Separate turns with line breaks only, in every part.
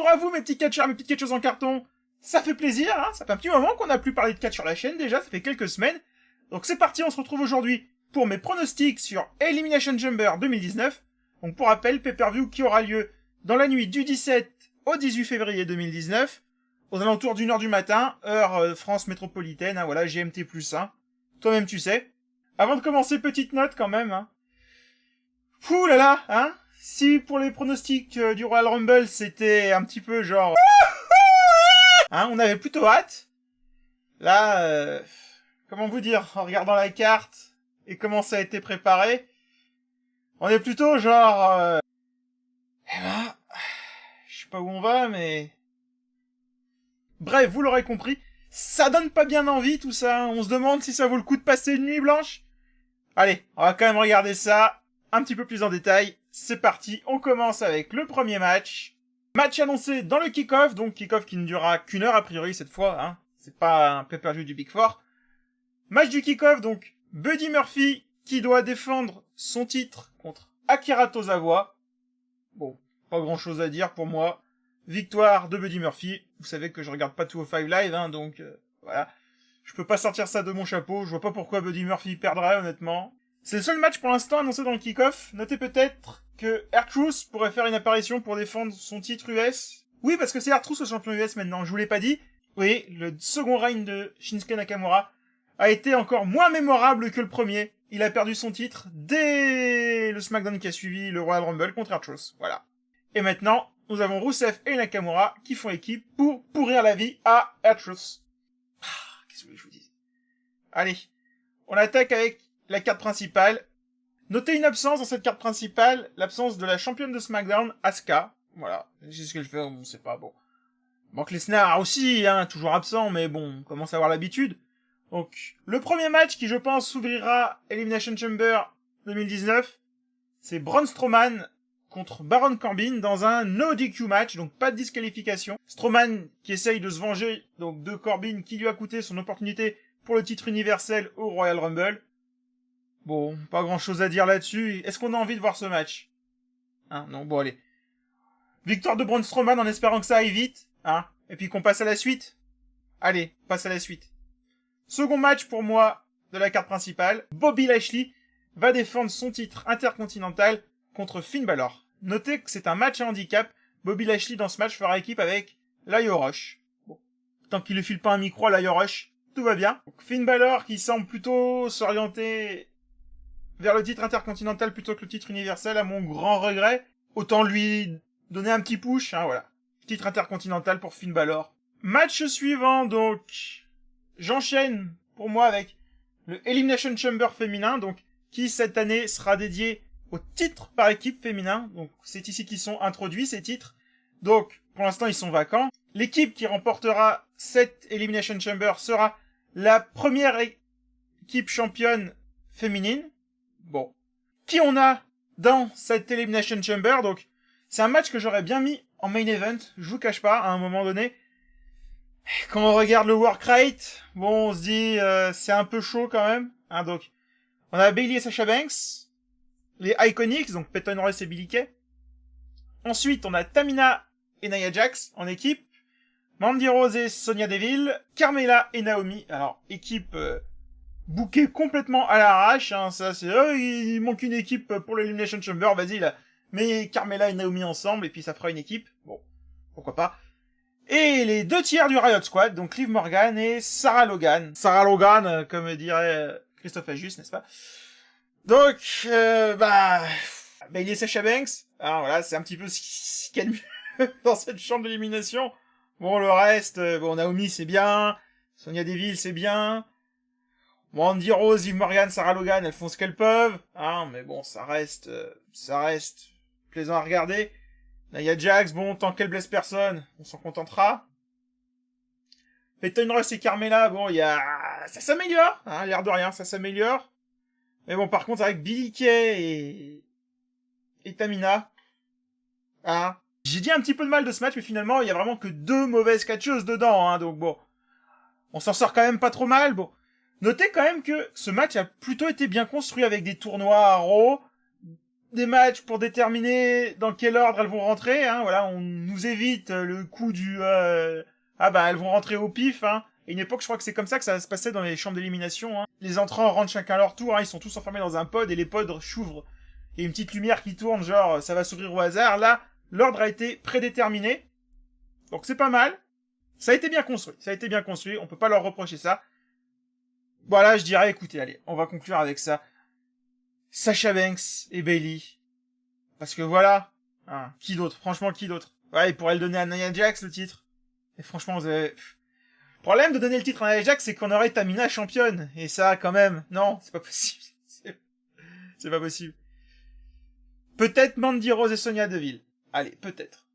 Bonjour à vous mes petits catcheurs, mes petites catcheuses en carton. Ça fait plaisir, hein, ça fait un petit moment qu'on n'a plus parlé de catch sur la chaîne déjà, ça fait quelques semaines. Donc c'est parti, on se retrouve aujourd'hui pour mes pronostics sur Elimination Chamber 2019. Donc pour rappel, pay-per-view qui aura lieu dans la nuit du 17 au 18 février 2019, aux alentours d'1h du matin, heure France métropolitaine, hein, voilà, GMT plus 1. Toi-même tu sais. Avant de commencer, petite note quand même, hein. Ouh là là, hein. Si pour les pronostics du Royal Rumble, c'était un petit peu genre... Hein, on avait plutôt hâte. Là, comment vous dire, en regardant la carte et comment ça a été préparé, on est plutôt genre... Eh ben, je sais pas où on va, mais... Bref, vous l'aurez compris, ça donne pas bien envie tout ça, hein. On se demande si ça vaut le coup de passer une nuit blanche. Allez, on va quand même regarder ça un petit peu plus en détail. C'est parti, on commence avec le premier match. Match annoncé dans le kick-off, donc kick-off qui ne durera qu'une heure a priori cette fois, hein. C'est pas un pay-per-view du Big Four. Match du kick-off, donc Buddy Murphy qui doit défendre son titre contre Akira Tozawa. Bon, pas grand chose à dire pour moi. Victoire de Buddy Murphy. Vous savez que je regarde pas 205 Live, hein, donc voilà. Je peux pas sortir ça de mon chapeau, je vois pas pourquoi Buddy Murphy perdrait honnêtement. C'est le seul match pour l'instant annoncé dans le kick-off. Notez peut-être que R-Truth pourrait faire une apparition pour défendre son titre US. Oui, parce que c'est R-Truth le champion US maintenant, je vous l'ai pas dit. Oui, le second règne de Shinsuke Nakamura a été encore moins mémorable que le premier. Il a perdu son titre dès le SmackDown qui a suivi le Royal Rumble contre R-Truth. Voilà. Et maintenant, nous avons Rusev et Nakamura qui font équipe pour pourrir la vie à R-Truth. Qu'est-ce que je vous dis? Allez, on attaque avec la carte principale. Notez une absence dans cette carte principale, l'absence de la championne de SmackDown, Asuka. Voilà, c'est ce qu'elle fait, on sait pas, bon. Brock Lesnar aussi, hein, toujours absent, mais bon, on commence à avoir l'habitude. Donc, le premier match qui, je pense, ouvrira Elimination Chamber 2019, c'est Braun Strowman contre Baron Corbin dans un no DQ match, donc pas de disqualification. Strowman qui essaye de se venger donc de Corbin qui lui a coûté son opportunité pour le titre universel au Royal Rumble. Bon, pas grand chose à dire là-dessus. Est-ce qu'on a envie de voir ce match? Hein, non, bon allez. Victoire de Braun Strowman en espérant que ça aille vite, hein, et puis qu'on passe à la suite. Allez, passe à la suite. Second match pour moi de la carte principale, Bobby Lashley va défendre son titre intercontinental contre Finn Balor. Notez que c'est un match à handicap. Bobby Lashley dans ce match fera équipe avec Lio Rush. Bon, tant qu'il ne file pas un micro à Lio Rush, tout va bien. Donc, Finn Balor qui semble plutôt s'orienter vers le titre intercontinental plutôt que le titre universel, à mon grand regret. Autant lui donner un petit push, hein, voilà. Titre intercontinental pour Finn Balor. Match suivant, donc, j'enchaîne pour moi avec le Elimination Chamber féminin, donc, qui cette année sera dédié au titre par équipe féminin. Donc, c'est ici qu'ils sont introduits, ces titres. Donc, pour l'instant, ils sont vacants. L'équipe qui remportera cette Elimination Chamber sera la première équipe championne féminine. Bon. Qui on a dans cette Elimination Chamber? Donc, c'est un match que j'aurais bien mis en main event. Je vous cache pas, à un moment donné. Quand on regarde le work rate, bon, on se dit, c'est un peu chaud quand même. Hein, donc, on a Bayley et Sasha Banks. Les Iconics, donc Peyton Royce et Billie Kay. Ensuite, on a Tamina et Nia Jax en équipe. Mandy Rose et Sonya Deville. Carmella et Naomi. Alors, équipe bookée complètement à l'arrache. Hein, ça, c'est... il manque une équipe pour l'Elimination Chamber. Vas-y, là. Mets Carmella et Naomi ensemble et puis ça fera une équipe. Bon, pourquoi pas. Et les deux tiers du Riot Squad, donc Liv Morgan et Sarah Logan. Sarah Logan, comme dirait Christophe Ajus, n'est-ce pas? Donc, Bayley et Sasha Banks. Alors voilà, c'est un petit peu ce qu'il y a de mieux dans cette chambre d'élimination. Bon, le reste, bon, Naomi c'est bien, Sonya Deville c'est bien, Mandy Rose, Liv Morgan, Sarah Logan, elles font ce qu'elles peuvent, hein, mais bon, ça reste plaisant à regarder. Nia Jax, bon, tant qu'elle blesse personne, on s'en contentera. Peyton Royce et Carmella, bon, ça s'améliore, hein, l'air de rien, ça s'améliore. Mais bon, par contre, avec Billie Kay et Tamina, hein, j'ai dit un petit peu de mal de ce match, mais finalement, il y a vraiment que deux mauvaises catcheuses dedans, hein, donc bon, on s'en sort quand même pas trop mal, bon. Notez quand même que ce match a plutôt été bien construit avec des tournois à Raw, des matchs pour déterminer dans quel ordre elles vont rentrer, hein, voilà, on nous évite le coup du elles vont rentrer au pif, hein. Et une époque, je crois que c'est comme ça que ça se passait dans les chambres d'élimination, hein. Les entrants rentrent chacun à leur tour, hein, ils sont tous enfermés dans un pod et les pods s'ouvrent. Il y a une petite lumière qui tourne, genre ça va s'ouvrir au hasard. Là, l'ordre a été prédéterminé. Donc c'est pas mal. Ça a été bien construit, on peut pas leur reprocher ça. Voilà, je dirais, écoutez, allez, on va conclure avec ça. Sasha Banks et Bayley. Parce que voilà, hein, qui d'autre? Franchement, qui d'autre? Ouais, il pourrait le donner à Nia Jax, le titre. Et franchement, vous avez... Le problème de donner le titre à Nia Jax, c'est qu'on aurait Tamina championne. Et ça, quand même, non, c'est pas possible. C'est pas possible. Peut-être Mandy Rose et Sonya Deville. Allez, peut-être.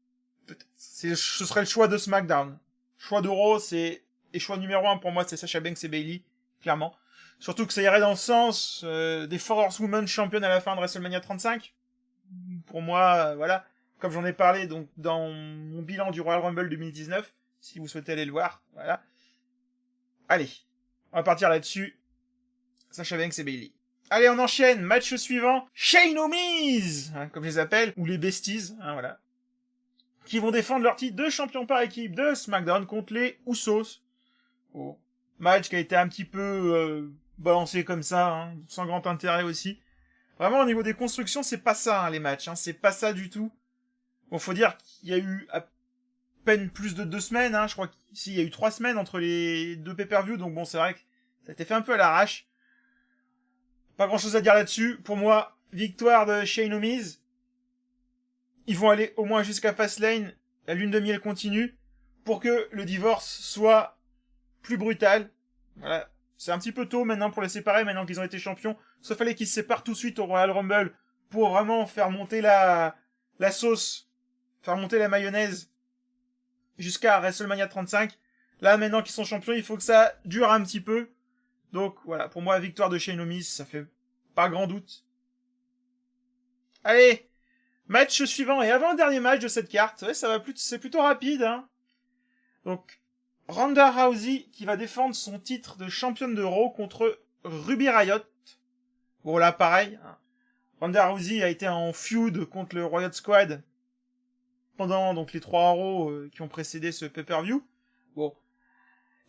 Ce serait le choix de SmackDown. Choix de Raw, et choix numéro 1 pour moi, c'est Sasha Banks et Bayley, clairement. Surtout que ça irait dans le sens des 4 Horsewomen championnes à la fin de WrestleMania 35. Pour moi, voilà, comme j'en ai parlé donc dans mon bilan du Royal Rumble 2019, si vous souhaitez aller le voir, voilà. Allez, on va partir là-dessus. Sasha Banks et Bayley. Allez, on enchaîne. Match suivant. Shane O'Miz, hein, comme je les appelle, ou les Besties, hein, voilà, qui vont défendre leur titre de champion par équipe de SmackDown contre les Usos. Oh. Match qui a été un petit peu balancé comme ça, hein, sans grand intérêt aussi. Vraiment, au niveau des constructions, c'est pas ça, hein, les matchs, hein, c'est pas ça du tout. Bon, faut dire qu'il y a eu à peine plus de 2 semaines, hein, je crois qu'il y a eu 3 semaines entre les deux pay-per-view, donc bon, c'est vrai que ça a été fait un peu à l'arrache. Pas grand chose à dire là-dessus. Pour moi, victoire de Shane O'Miz. Ils vont aller au moins jusqu'à Fastlane. La lune de miel continue. Pour que le divorce soit plus brutal. Voilà. C'est un petit peu tôt maintenant pour les séparer, maintenant qu'ils ont été champions. Sauf fallait qu'ils se séparent tout de suite au Royal Rumble. Pour vraiment faire monter la sauce. Faire monter la mayonnaise. Jusqu'à WrestleMania 35. Là, maintenant qu'ils sont champions, il faut que ça dure un petit peu. Donc voilà, pour moi, victoire de Shane O'Miz, ça fait pas grand doute. Allez, match suivant et avant-dernier match de cette carte. Ouais, c'est plutôt rapide, hein. Donc, Ronda Rousey qui va défendre son titre de championne de Raw contre Ruby Riott. Bon là, pareil, hein. Ronda Rousey a été en feud contre le Riott Squad pendant donc les 3 Raw qui ont précédé ce pay-per-view. Bon.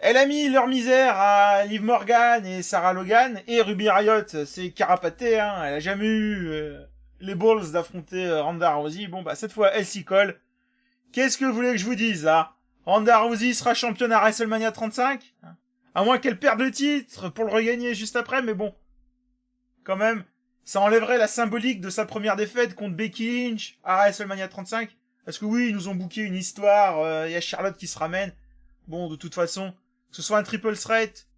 Elle a mis leur misère à Liv Morgan et Sarah Logan, et Ruby Riott s'est carapatée, hein, elle a jamais eu les balls d'affronter Ronda Rousey. Bon bah cette fois elle s'y colle. Qu'est-ce que vous voulez que je vous dise, hein? Ronda Rousey sera championne à WrestleMania 35, hein, à moins qu'elle perde le titre pour le regagner juste après, mais bon, quand même, ça enlèverait la symbolique de sa première défaite contre Becky Lynch à WrestleMania 35, parce que oui, ils nous ont booké une histoire, il y a Charlotte qui se ramène, bon de toute façon, que ce soit un triple threat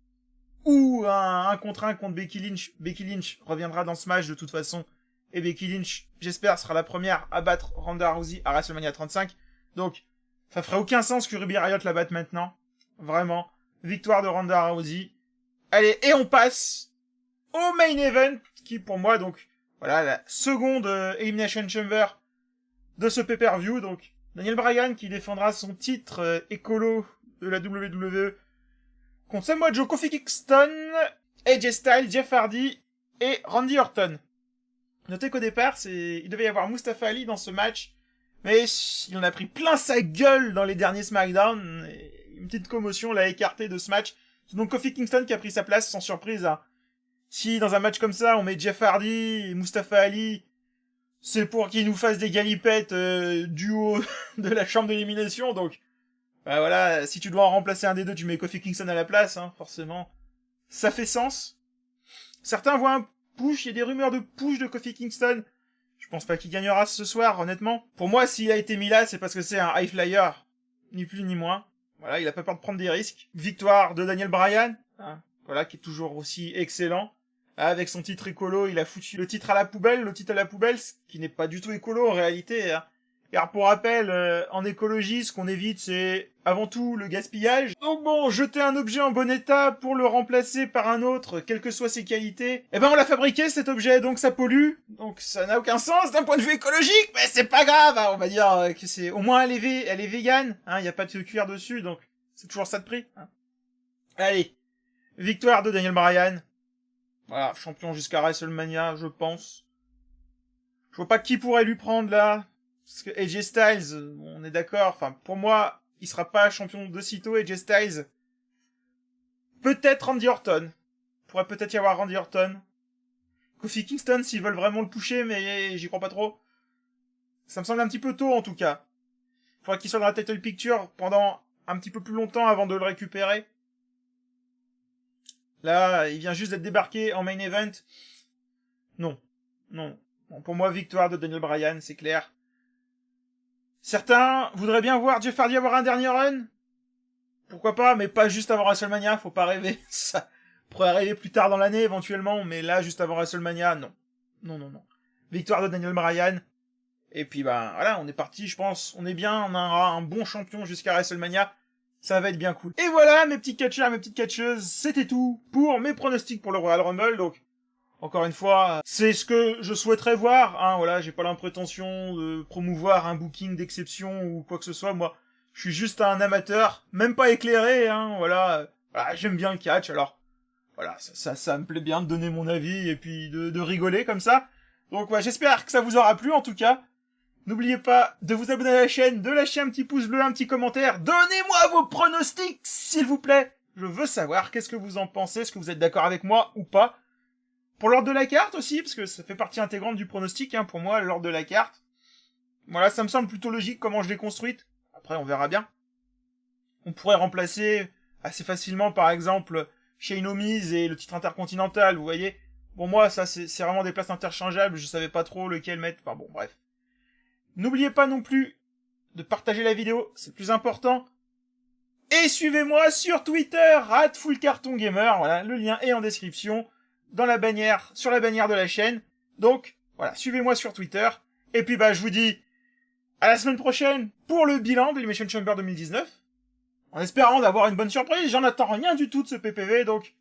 ou un 1 contre 1 contre Becky Lynch reviendra dans ce match de toute façon. Et Becky Lynch, j'espère, sera la première à battre Ronda Rousey à WrestleMania 35. Donc, ça ferait aucun sens que Ruby Riott la batte maintenant. Vraiment. Victoire de Ronda Rousey. Allez, et on passe au main event, qui pour moi, donc, voilà, la seconde Elimination Chamber de ce pay-per-view. Donc, Daniel Bryan qui défendra son titre écolo de la WWE contre Samoa Joe, Kofi Kingston, AJ Styles, Jeff Hardy et Randy Orton. Notez qu'au départ, il devait y avoir Mustafa Ali dans ce match, mais il en a pris plein sa gueule dans les derniers SmackDown, et une petite commotion l'a écarté de ce match. C'est donc Kofi Kingston qui a pris sa place, sans surprise, hein. Si dans un match comme ça, on met Jeff Hardy et Mustafa Ali, c'est pour qu'ils nous fassent des galipettes du haut de la chambre d'élimination, donc bah voilà, si tu dois en remplacer un des deux, tu mets Kofi Kingston à la place, hein, forcément. Ça fait sens. Certains voient un push, il y a des rumeurs de push de Kofi Kingston. Je pense pas qu'il gagnera ce soir, honnêtement. Pour moi, s'il a été mis là, c'est parce que c'est un high flyer. Ni plus ni moins. Voilà, il a pas peur de prendre des risques. Victoire de Daniel Bryan, hein, voilà, qui est toujours aussi excellent. Avec son titre écolo, il a foutu le titre à la poubelle, ce qui n'est pas du tout écolo en réalité, hein. Car pour rappel, en écologie, ce qu'on évite, c'est avant tout le gaspillage. Donc bon, jeter un objet en bon état pour le remplacer par un autre, quelles que soient ses qualités, eh ben on l'a fabriqué cet objet, donc ça pollue, donc ça n'a aucun sens d'un point de vue écologique, mais c'est pas grave, hein, on va dire que c'est... Au moins elle est végane, hein, y a pas de cuir dessus, donc c'est toujours ça de prix. Hein. Allez, victoire de Daniel Bryan. Voilà, champion jusqu'à WrestleMania, je pense. Je vois pas qui pourrait lui prendre là. Parce que AJ Styles, on est d'accord. Enfin, pour moi, il sera pas champion de sitôt, AJ Styles. Peut-être Randy Orton. Pourrait peut-être y avoir Randy Orton. Kofi Kingston s'ils veulent vraiment le pusher, mais j'y crois pas trop. Ça me semble un petit peu tôt en tout cas. Il faudrait qu'il soit dans la title picture pendant un petit peu plus longtemps avant de le récupérer. Là, il vient juste d'être débarqué en main event. Non. Non. Bon, pour moi, victoire de Daniel Bryan, c'est clair. Certains voudraient bien voir Jeff Hardy avoir un dernier run. Pourquoi pas, mais pas juste avant WrestleMania, faut pas rêver. Ça pourrait arriver plus tard dans l'année éventuellement, mais là, juste avant WrestleMania, non. Non, non, non. Victoire de Daniel Bryan. Et puis bah voilà, on est parti, je pense. On est bien, on aura un bon champion jusqu'à WrestleMania. Ça va être bien cool. Et voilà, mes petits catcheurs, mes petites catcheuses, c'était tout pour mes pronostics pour le Royal Rumble. Donc, encore une fois, c'est ce que je souhaiterais voir. Hein, voilà, j'ai pas l'intention de promouvoir un booking d'exception ou quoi que ce soit. Moi, je suis juste un amateur, même pas éclairé. Hein, voilà, j'aime bien le catch. Alors, voilà, ça me plaît bien de donner mon avis et puis de rigoler comme ça. Donc, ouais, j'espère que ça vous aura plu en tout cas. N'oubliez pas de vous abonner à la chaîne, de lâcher un petit pouce bleu, un petit commentaire. Donnez-moi vos pronostics, s'il vous plaît. Je veux savoir qu'est-ce que vous en pensez, est-ce que vous êtes d'accord avec moi ou pas. Pour l'ordre de la carte aussi, parce que ça fait partie intégrante du pronostic, hein, pour moi, l'ordre de la carte. Voilà, ça me semble plutôt logique comment je l'ai construite. Après, on verra bien. On pourrait remplacer assez facilement, par exemple, Shane O'Miz et le titre intercontinental, vous voyez. Bon, moi, ça, c'est vraiment des places interchangeables, je savais pas trop lequel mettre. Enfin bon, bref. N'oubliez pas non plus de partager la vidéo, c'est le plus important. Et suivez-moi sur Twitter, @fullcartongamer. Voilà, le lien est en description, dans la bannière, sur la bannière de la chaîne. Donc, voilà, suivez-moi sur Twitter. Et puis, bah, je vous dis à la semaine prochaine pour le bilan de l'Elimination Chamber 2019. En espérant d'avoir une bonne surprise, j'en attends rien du tout de ce PPV, donc...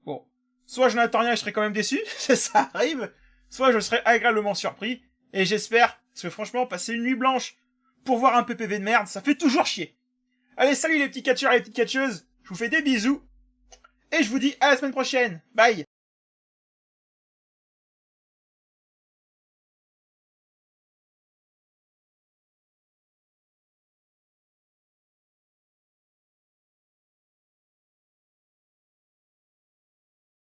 Bon, soit je n'attends rien et je serai quand même déçu, ça arrive, soit je serai agréablement surpris, et j'espère... Parce que franchement, passer une nuit blanche pour voir un PPV de merde, ça fait toujours chier. Allez, salut les petits catcheurs et les petites catcheuses. Je vous fais des bisous. Et je vous dis à la semaine prochaine. Bye.